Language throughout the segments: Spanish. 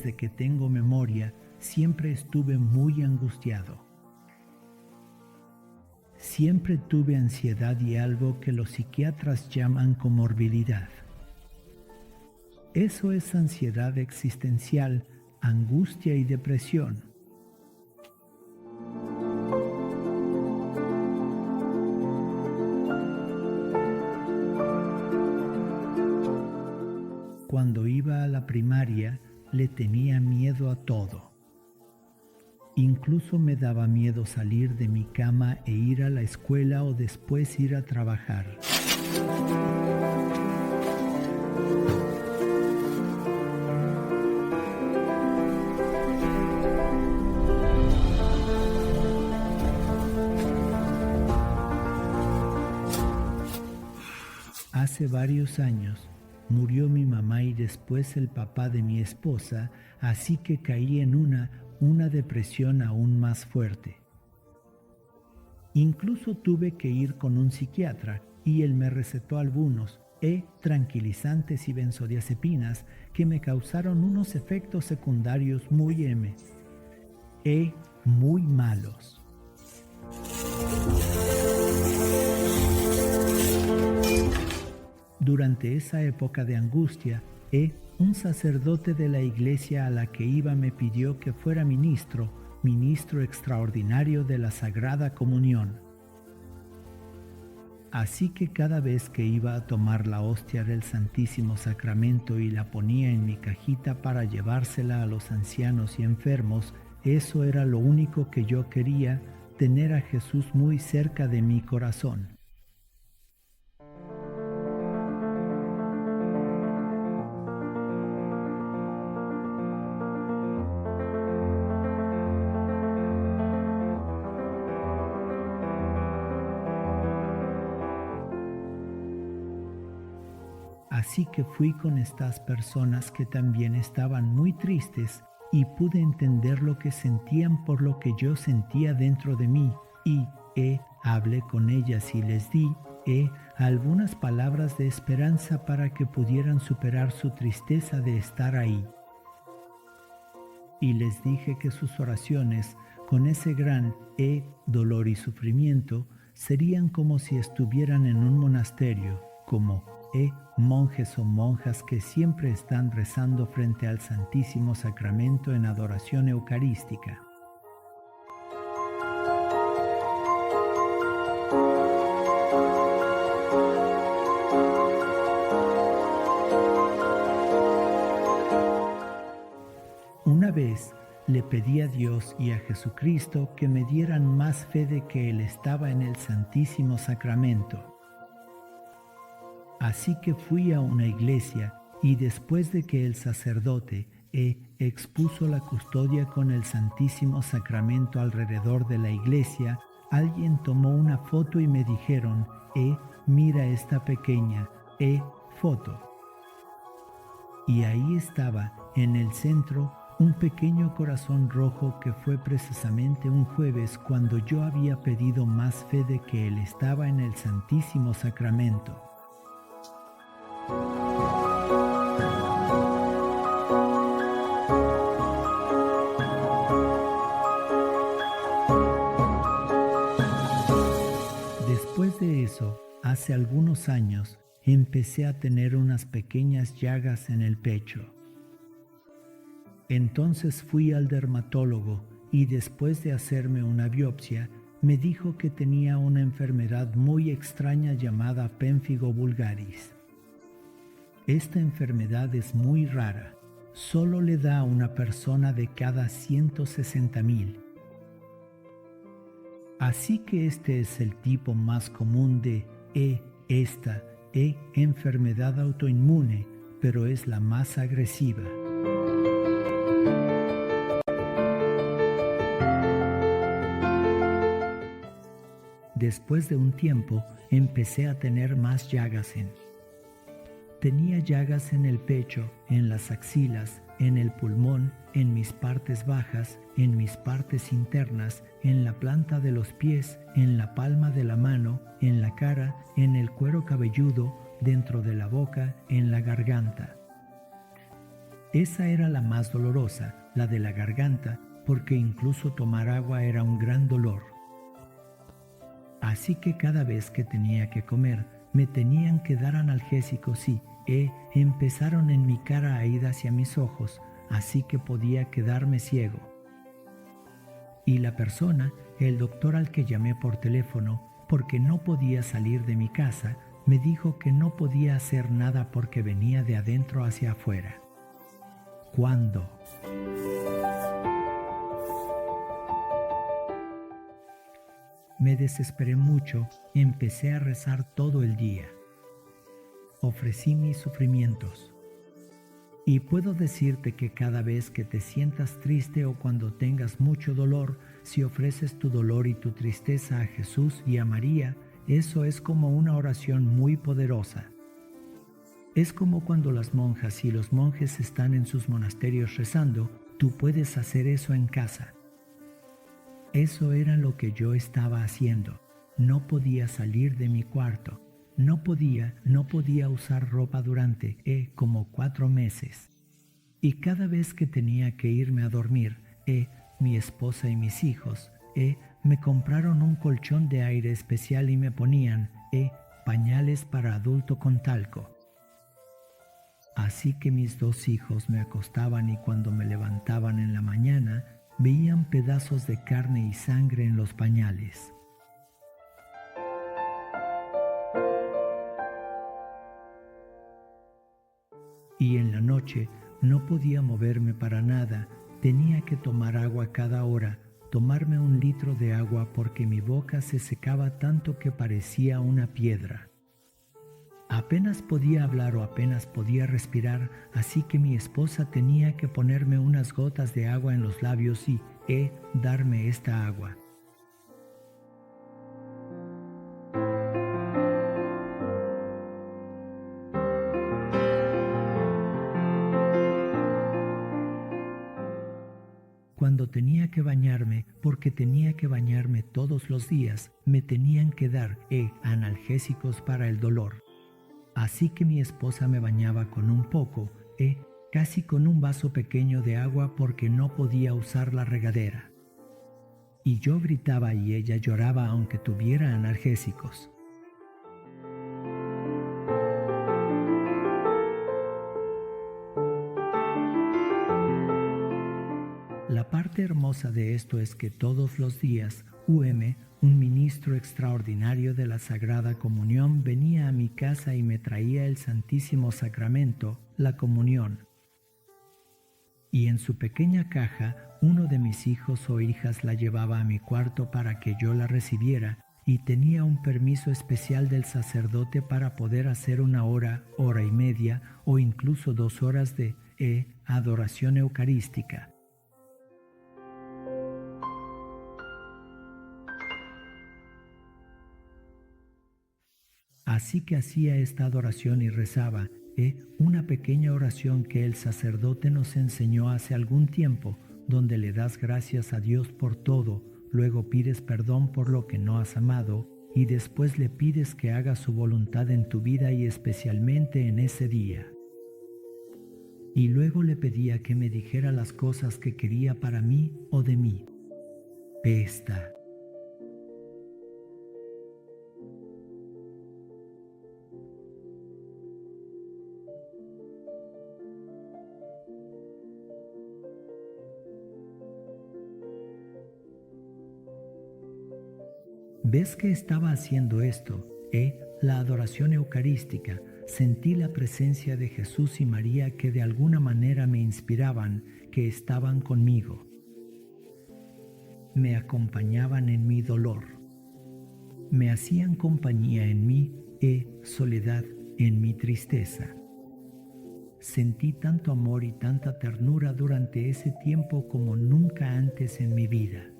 desde que tengo memoria, siempre estuve muy angustiado. Siempre tuve ansiedad y algo que los psiquiatras llaman comorbilidad. Eso es ansiedad existencial, angustia y depresión. Cuando iba a la primaria, le tenía miedo a todo. Incluso me daba miedo salir de mi cama e ir a la escuela o después ir a trabajar. Hace varios años murió mi mamá y después el papá de mi esposa, así que caí en una depresión aún más fuerte. Incluso tuve que ir con un psiquiatra y él me recetó algunos tranquilizantes y benzodiazepinas que me causaron unos efectos secundarios muy malos. Durante esa época de angustia, un sacerdote de la iglesia a la que iba me pidió que fuera ministro extraordinario de la Sagrada Comunión. Así que cada vez que iba a tomar la hostia del Santísimo Sacramento y la ponía en mi cajita para llevársela a los ancianos y enfermos, eso era lo único que yo quería, tener a Jesús muy cerca de mi corazón. Así que fui con estas personas que también estaban muy tristes y pude entender lo que sentían por lo que yo sentía dentro de mí y hablé con ellas y les di algunas palabras de esperanza para que pudieran superar su tristeza de estar ahí. Y les dije que sus oraciones, con ese gran dolor y sufrimiento, serían como si estuvieran en un monasterio, como monjes o monjas que siempre están rezando frente al Santísimo Sacramento en adoración eucarística. Una vez le pedí a Dios y a Jesucristo que me dieran más fe de que Él estaba en el Santísimo Sacramento. Así que fui a una iglesia y después de que el sacerdote expuso la custodia con el Santísimo Sacramento alrededor de la iglesia, alguien tomó una foto y me dijeron, mira esta pequeña foto. Y ahí estaba, en el centro, un pequeño corazón rojo que fue precisamente un jueves cuando yo había pedido más fe de que Él estaba en el Santísimo Sacramento. Después de eso, hace algunos años, empecé a tener unas pequeñas llagas en el pecho. Entonces fui al dermatólogo y después de hacerme una biopsia, me dijo que tenía una enfermedad muy extraña llamada pénfigo vulgaris. Esta enfermedad es muy rara, solo le da a una persona de cada 160,000. Así que este es el tipo más común de esta enfermedad autoinmune, pero es la más agresiva. Después de un tiempo, empecé a tener más llagas Tenía llagas en el pecho, en las axilas, en el pulmón, en mis partes bajas, en mis partes internas, en la planta de los pies, en la palma de la mano, en la cara, en el cuero cabelludo, dentro de la boca, en la garganta. Esa era la más dolorosa, la de la garganta, porque incluso tomar agua era un gran dolor. Así que cada vez que tenía que comer, me tenían que dar analgésicos y empezaron en mi cara a ir hacia mis ojos, así que podía quedarme ciego. Y la persona, el doctor al que llamé por teléfono, porque no podía salir de mi casa, me dijo que no podía hacer nada porque venía de adentro hacia afuera. ¿Cuándo? Me desesperé mucho, empecé a rezar todo el día. Ofrecí mis sufrimientos. Y puedo decirte que cada vez que te sientas triste o cuando tengas mucho dolor, si ofreces tu dolor y tu tristeza a Jesús y a María, eso es como una oración muy poderosa. Es como cuando las monjas y los monjes están en sus monasterios rezando, tú puedes hacer eso en casa. Eso era lo que yo estaba haciendo. No podía salir de mi cuarto. No podía usar ropa durante como 4 meses. Y cada vez que tenía que irme a dormir, mi esposa y mis hijos, me compraron un colchón de aire especial y me ponían, pañales para adulto con talco. Así que mis 2 hijos me acostaban y cuando me levantaban en la mañana, veían pedazos de carne y sangre en los pañales. Y en la noche no podía moverme para nada, tenía que tomar agua cada hora, tomarme 1 litro de agua porque mi boca se secaba tanto que parecía una piedra. Apenas podía hablar o apenas podía respirar, así que mi esposa tenía que ponerme unas gotas de agua en los labios y darme esta agua. Cuando tenía que bañarme, porque tenía que bañarme todos los días, me tenían que dar analgésicos para el dolor. Así que mi esposa me bañaba con un poco, casi con un vaso pequeño de agua porque no podía usar la regadera. Y yo gritaba y ella lloraba aunque tuviera analgésicos. La parte hermosa de esto es que todos los días, un ministro extraordinario de la Sagrada Comunión, venía a mi casa y me traía el Santísimo Sacramento, la comunión. Y en su pequeña caja, uno de mis hijos o hijas la llevaba a mi cuarto para que yo la recibiera y tenía un permiso especial del sacerdote para poder hacer 1 hora, hora y media o incluso 2 horas de adoración eucarística. Así que hacía esta adoración y rezaba, una pequeña oración que el sacerdote nos enseñó hace algún tiempo, donde le das gracias a Dios por todo, luego pides perdón por lo que no has amado y después le pides que haga su voluntad en tu vida y especialmente en ese día. Y luego le pedía que me dijera las cosas que quería para mí o de mí. Esta. ¿Ves que estaba haciendo esto? La adoración eucarística. Sentí la presencia de Jesús y María que de alguna manera me inspiraban, que estaban conmigo. Me acompañaban en mi dolor. Me hacían compañía en mi soledad, en mi tristeza. Sentí tanto amor y tanta ternura durante ese tiempo como nunca antes en mi vida.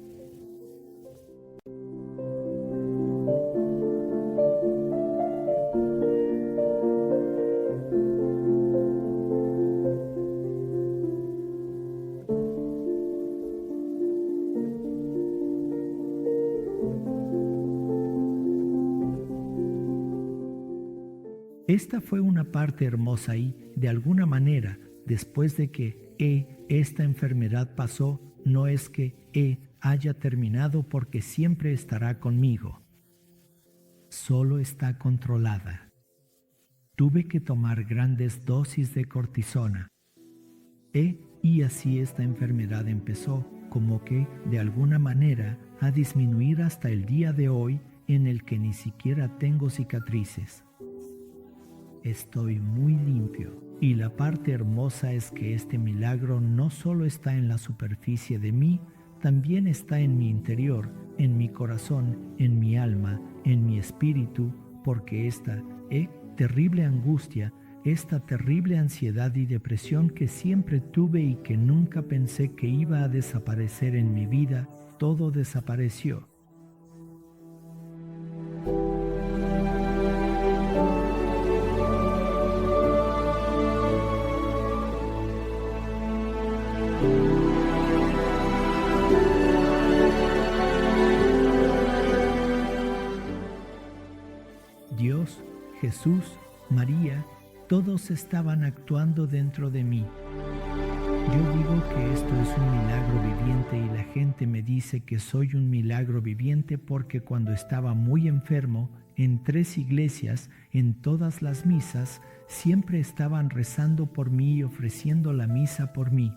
Esta fue una parte hermosa y, de alguna manera, después de que esta enfermedad pasó, no es que haya terminado porque siempre estará conmigo. Solo está controlada. Tuve que tomar grandes dosis de cortisona. Y así esta enfermedad empezó, como que, de alguna manera, a disminuir hasta el día de hoy en el que ni siquiera tengo cicatrices. Estoy muy limpio, y la parte hermosa es que este milagro no solo está en la superficie de mí, también está en mi interior, en mi corazón, en mi alma, en mi espíritu, porque esta terrible angustia, esta terrible ansiedad y depresión que siempre tuve y que nunca pensé que iba a desaparecer en mi vida, todo desapareció. Dios, Jesús, María, todos estaban actuando dentro de mí. Yo digo que esto es un milagro viviente y la gente me dice que soy un milagro viviente porque cuando estaba muy enfermo, en 3 iglesias, en todas las misas, siempre estaban rezando por mí y ofreciendo la misa por mí.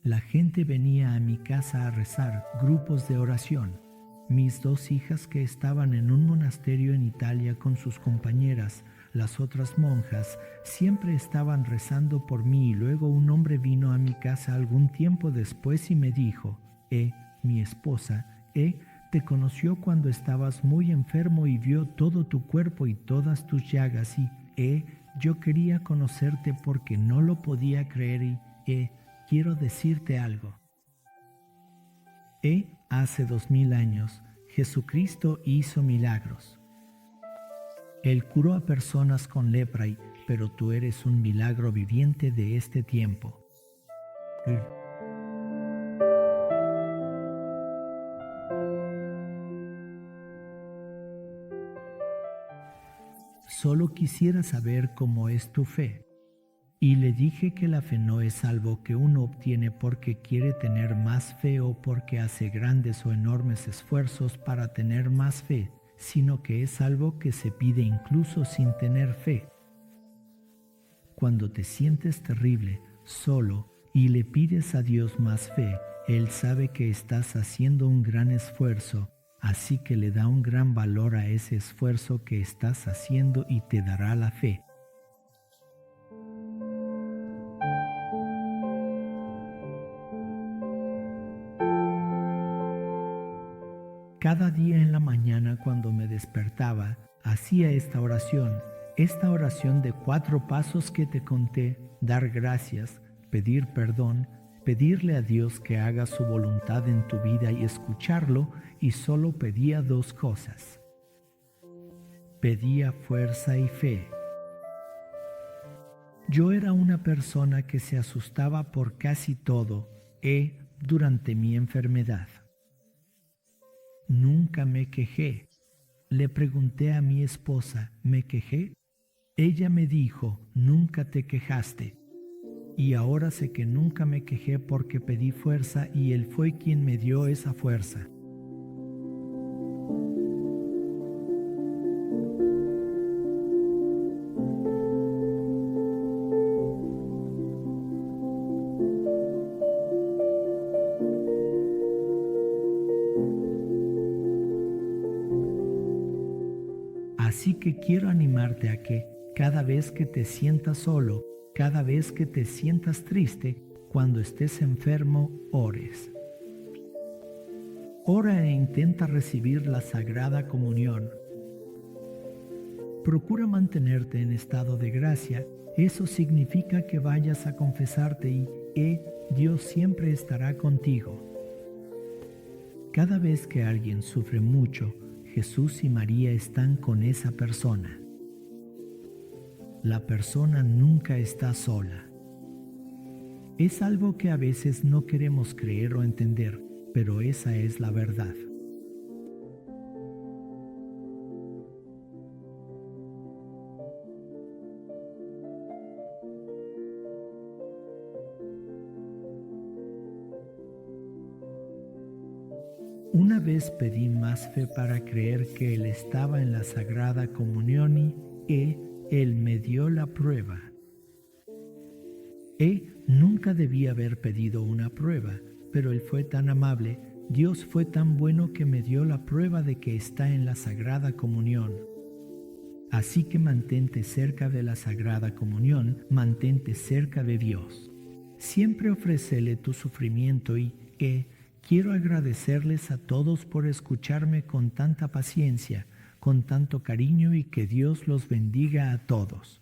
La gente venía a mi casa a rezar, grupos de oración. Mis 2 hijas que estaban en un monasterio en Italia con sus compañeras, las otras monjas, siempre estaban rezando por mí y luego un hombre vino a mi casa algún tiempo después y me dijo, mi esposa, te conoció cuando estabas muy enfermo y vio todo tu cuerpo y todas tus llagas y, yo quería conocerte porque no lo podía creer y, quiero decirte algo. Hace 2000 años, Jesucristo hizo milagros. Él curó a personas con lepra, pero tú eres un milagro viviente de este tiempo. Solo quisiera saber cómo es tu fe. Y le dije que la fe no es algo que uno obtiene porque quiere tener más fe o porque hace grandes o enormes esfuerzos para tener más fe, sino que es algo que se pide incluso sin tener fe. Cuando te sientes terrible, solo, y le pides a Dios más fe, Él sabe que estás haciendo un gran esfuerzo, así que le da un gran valor a ese esfuerzo que estás haciendo y te dará la fe. Cada día en la mañana cuando me despertaba, hacía esta oración de 4 pasos que te conté: dar gracias, pedir perdón, pedirle a Dios que haga su voluntad en tu vida y escucharlo, y solo pedía 2 cosas. Pedía fuerza y fe. Yo era una persona que se asustaba por casi todo, durante mi enfermedad. Nunca me quejé. Le pregunté a mi esposa, ¿me quejé? Ella me dijo, nunca te quejaste. Y ahora sé que nunca me quejé porque pedí fuerza y Él fue quien me dio esa fuerza. Así que quiero animarte a que cada vez que te sientas solo, cada vez que te sientas triste, cuando estés enfermo, ores. Ora e intenta recibir la Sagrada Comunión. Procura mantenerte en estado de gracia. Eso significa que vayas a confesarte y Dios siempre estará contigo. Cada vez que alguien sufre mucho, Jesús y María están con esa persona. La persona nunca está sola. Es algo que a veces no queremos creer o entender, pero esa es la verdad. Una vez pedí más fe para creer que Él estaba en la Sagrada Comunión y Él me dio la prueba. Nunca debía haber pedido una prueba, pero Él fue tan amable, Dios fue tan bueno que me dio la prueba de que está en la Sagrada Comunión. Así que mantente cerca de la Sagrada Comunión, mantente cerca de Dios. Siempre ofrécele tu sufrimiento y quiero agradecerles a todos por escucharme con tanta paciencia, con tanto cariño y que Dios los bendiga a todos.